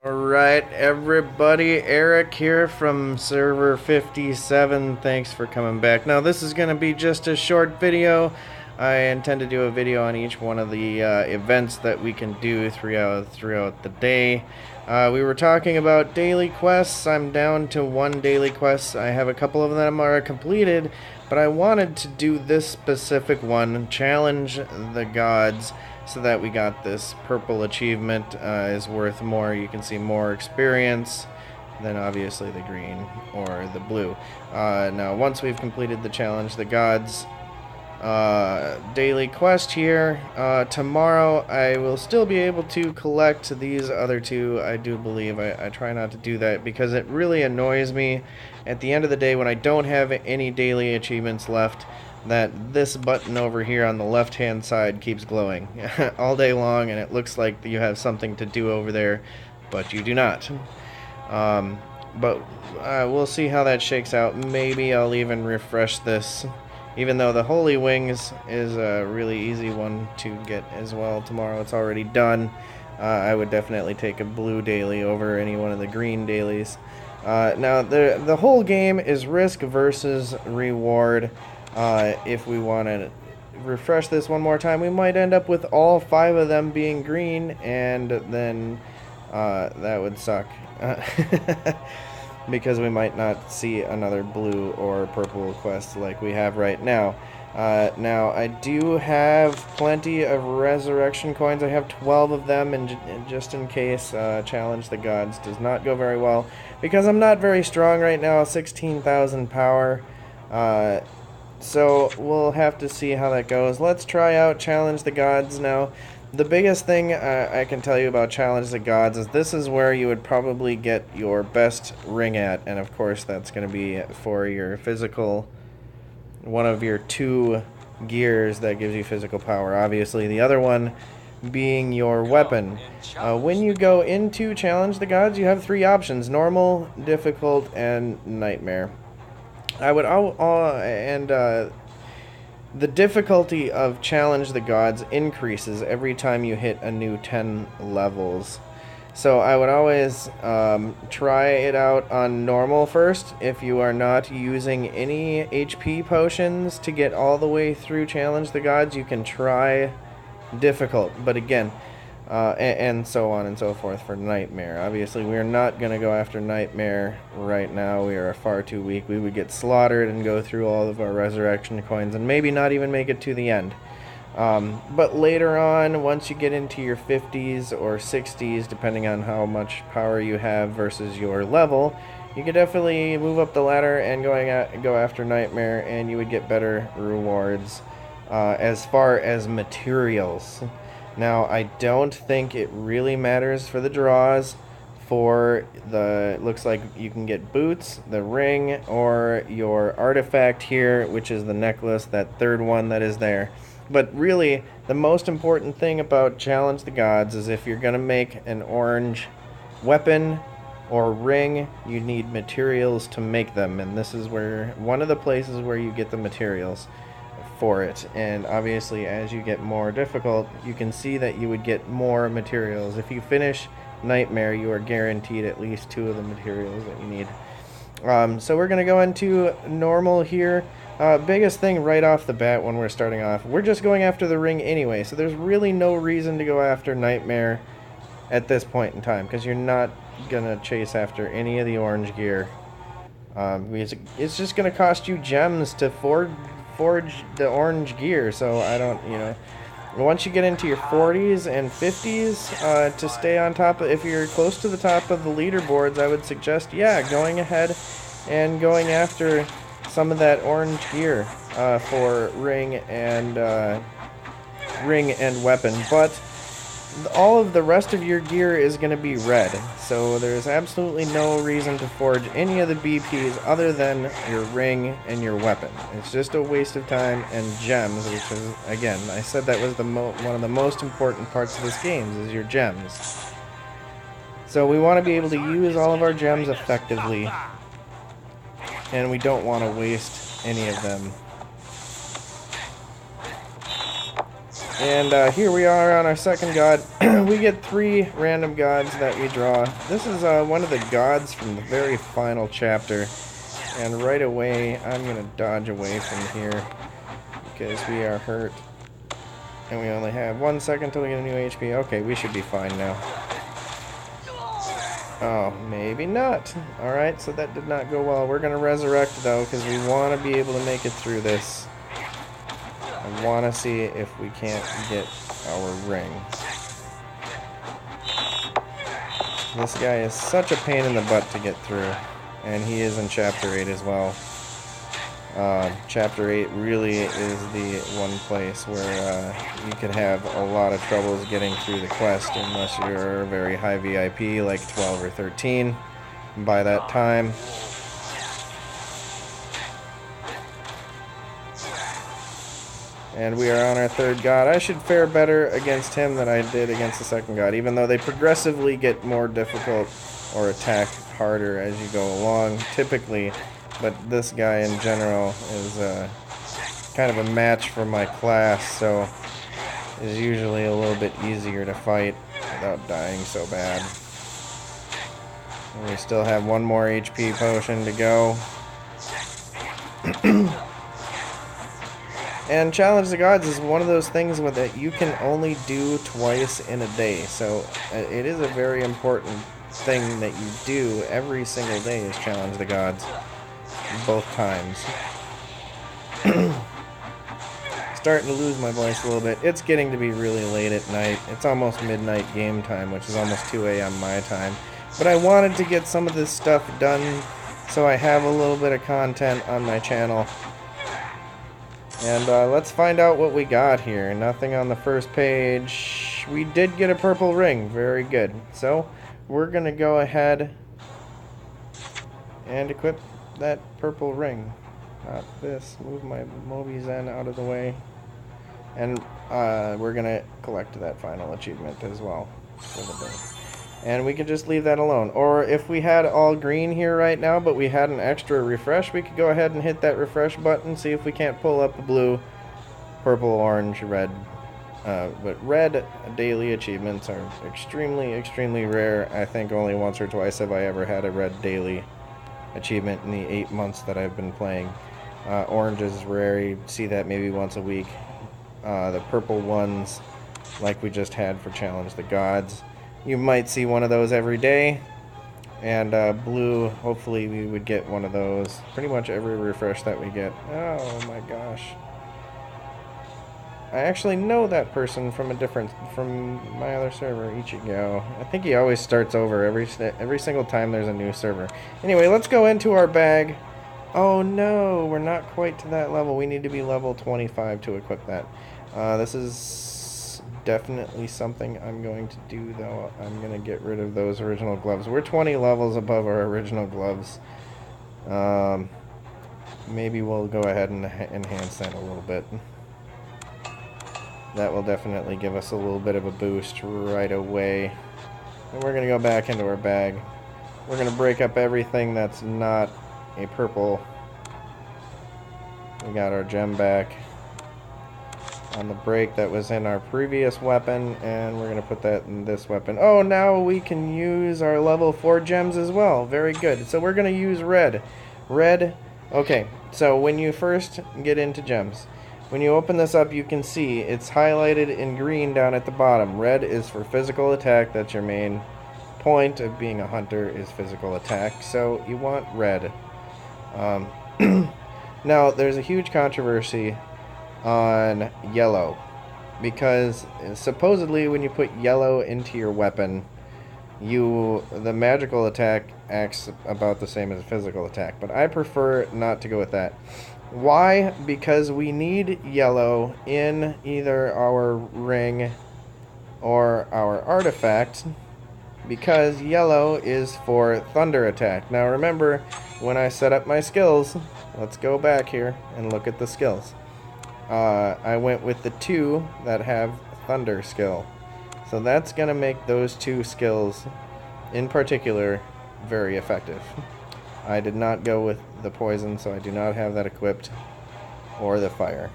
Alright, everybody, Eric here from server 57. Thanks for coming back. Now, this is going to be just a short video. I intend to do a video on each one of the events that we can do throughout the day. We were talking about daily quests. I'm down to one daily quest. I have a couple of them are completed, but I wanted to do this specific one, challenge the gods, so that we got this purple achievement. Is worth more. You can see more experience than obviously the green or the blue. Now, once we've completed the challenge the gods daily quest here, tomorrow I will still be able to collect these other two. I do believe I try not to do that because it really annoys me at the end of the day when I don't have any daily achievements left, that this button over here on the left hand side keeps glowing all day long, and it looks like you have something to do over there, but you do not. But we'll see how that shakes out. Maybe I'll even refresh this, even though the Holy Wings is a really easy one to get as well tomorrow. It's already done. I would definitely take a blue daily over any one of the green dailies. Now, the whole game is risk versus reward. If we want to refresh this one more time, we might end up with all 5 of them being green, and then that would suck. Because we might not see another blue or purple quest like we have right now. Now, I do have plenty of resurrection coins. I have 12 of them, and just in case Challenge the Gods does not go very well, because I'm not very strong right now, 16,000 power. So we'll have to see how that goes. Let's try out Challenge the Gods now. The biggest thing I can tell you about Challenge the Gods is this is where you would probably get your best ring at, and of course that's going to be for your physical, one of your 2 gears that gives you physical power. Obviously the other one being your weapon. When you go into Challenge the Gods, you have 3 options: normal, difficult, and nightmare. The difficulty of Challenge the Gods increases every time you hit a new 10 levels. So I would always try it out on normal first. If you are not using any HP potions to get all the way through Challenge the Gods, you can try difficult. But again, and so on and so forth for Nightmare. Obviously, we are not going to go after Nightmare right now. We are far too weak. We would get slaughtered and go through all of our resurrection coins and maybe not even make it to the end. But later on, once you get into your 50s or 60s, depending on how much power you have versus your level, you could definitely move up the ladder and go after Nightmare, and you would get better rewards as far as materials. Now, I don't think it really matters for the draws. For the, looks like you can get boots, the ring, or your artifact here, which is the necklace, that third one that is there. But really, the most important thing about Challenge the Gods is if you're going to make an orange weapon or ring, you need materials to make them. And this is where one of the places where you get the materials for it. And obviously, as you get more difficult, you can see that you would get more materials. If you finish Nightmare, you are guaranteed at least 2 of the materials that you need. So we're going to go into normal here. Biggest thing right off the bat when we're starting off, we're just going after the ring anyway, so there's really no reason to go after Nightmare at this point in time, because you're not going to chase after any of the orange gear. It's just going to cost you gems to forge the orange gear, so I don't, once you get into your 40s and 50s, to stay on top if you're close to the top of the leaderboards, I would suggest, going ahead and going after some of that orange gear for ring and weapon. But all of the rest of your gear is going to be red, so there's absolutely no reason to forge any of the BPs other than your ring and your weapon. It's just a waste of time and gems, which is, again, I said that was one of the most important parts of this game, is your gems. So we want to be able to use all of our gems effectively, and we don't want to waste any of them. And here we are on our second god. We get 3 random gods that we draw. This is one of the gods from the very final chapter. And right away, I'm going to dodge away from here because we are hurt. And we only have 1 second till we get a new HP. Okay, we should be fine now. Oh, maybe not. Alright, so that did not go well. We're going to resurrect, though, because we want to be able to make it through this. I want to see if we can't get our ring. This guy is such a pain in the butt to get through. And he is in Chapter 8 as well. Chapter 8 really is the one place where you could have a lot of troubles getting through the quest unless you're a very high VIP, like 12 or 13 by that time. And we are on our third god. I should fare better against him than I did against the second god, even though they progressively get more difficult or attack harder as you go along, typically. But this guy in general is kind of a match for my class, so is usually a little bit easier to fight without dying so bad. And we still have 1 more HP potion to go. And Challenge the Gods is one of those things that you can only do twice in a day, so it is a very important thing that you do every single day is Challenge the Gods. Both times. Starting to lose my voice a little bit. It's getting to be really late at night. It's almost midnight game time, which is almost 2 a.m. my time. But I wanted to get some of this stuff done so I have a little bit of content on my channel. And let's find out what we got here. Nothing on the first page. We did get a purple ring. Very good. So we're going to go ahead and equip that purple ring. Not this. Move my Moby Zen out of the way. And we're going to collect that final achievement as well for the day. And we can just leave that alone. Or if we had all green here right now, but we had an extra refresh, we could go ahead and hit that refresh button, see if we can't pull up the blue, purple, orange, red. But red daily achievements are extremely, extremely rare. I think only once or twice have I ever had a red daily achievement in the 8 months that I've been playing. Orange is rare. You see that maybe once a week. The purple ones, like we just had for Challenge the Gods, you might see one of those every day. And blue, hopefully we would get one of those pretty much every refresh that we get. Oh my gosh. I actually know that person from my other server, Ichigo. I think he always starts over every single time there's a new server. Anyway, let's go into our bag. Oh no, we're not quite to that level. We need to be level 25 to equip that. This is definitely something I'm going to do, though. I'm going to get rid of those original gloves. We're 20 levels above our original gloves. Maybe we'll go ahead and enhance that a little bit. That will definitely give us a little bit of a boost right away. And we're going to go back into our bag. We're going to break up everything that's not a purple. We got our gem back on the break that was in our previous weapon, and we're going to put that in this weapon. Oh, now we can use our level 4 gems as well. Very good. So we're going to use red. Red. Okay, so when you first get into gems, when you open this up, you can see it's highlighted in green down at the bottom. Red is for physical attack. That's your main point of being a hunter, is physical attack. So you want red. Now, there's a huge controversy on yellow, because supposedly when you put yellow into your weapon, the magical attack acts about the same as a physical attack, but I prefer not to go with that. Why? Because we need yellow in either our ring or our artifact, because yellow is for thunder attack. Now remember, when I set up my skills, let's go back here and look at the skills. I went with the 2 that have thunder skill. So that's going to make those 2 skills in particular very effective. I did not go with the poison, so I do not have that equipped, or the fire.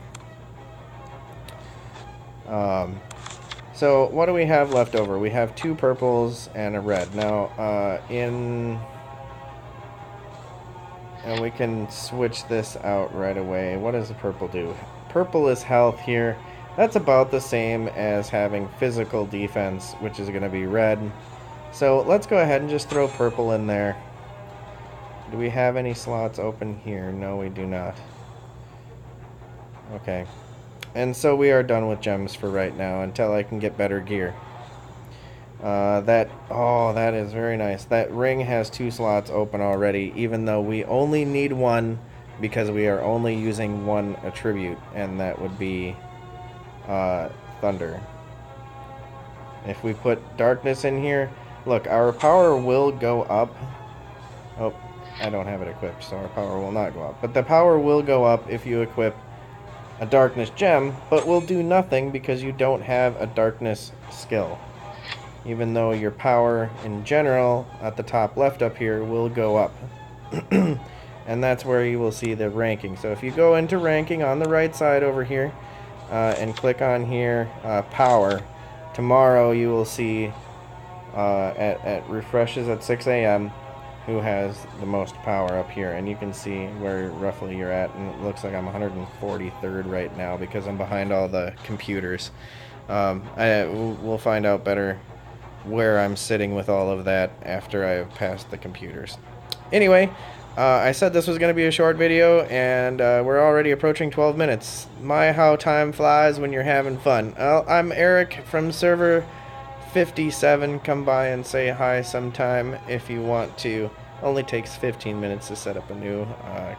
So what do we have left over? We have 2 purples and a red. Now, and we can switch this out right away. What does the purple do? Purple is health here. That's about the same as having physical defense, which is going to be red. So let's go ahead and just throw purple in there. Do we have any slots open here? No, we do not. Okay. And so we are done with gems for right now until I can get better gear. That is very nice. That ring has 2 slots open already, even though we only need 1 because we are only using 1 attribute, and that would be thunder. If we put darkness in here, look, our power will go up. Oh, I don't have it equipped, so our power will not go up. But the power will go up if you equip a darkness gem, but will do nothing because you don't have a darkness skill. Even though your power in general at the top left up here will go up. And that's where you will see the ranking. So if you go into ranking on the right side over here and click on here, power, tomorrow you will see at refreshes at 6 a.m. who has the most power up here, and you can see where roughly you're at, and it looks like I'm 143rd right now because I'm behind all the computers. We'll find out better where I'm sitting with all of that after I've passed the computers. Anyway, I said this was going to be a short video, and we're already approaching 12 minutes. My, how time flies when you're having fun. I'm Eric from server 57. Come by and say hi sometime if you want to. Only takes 15 minutes to set up a new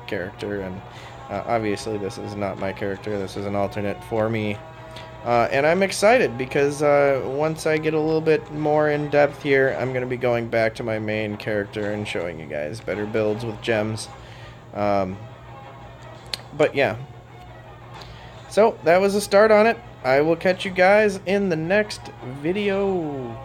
character, and obviously this is not my character. This is an alternate for me. And I'm excited because once I get a little bit more in depth here, I'm going to be going back to my main character and showing you guys better builds with gems. But yeah. So that was a start on it. I will catch you guys in the next video.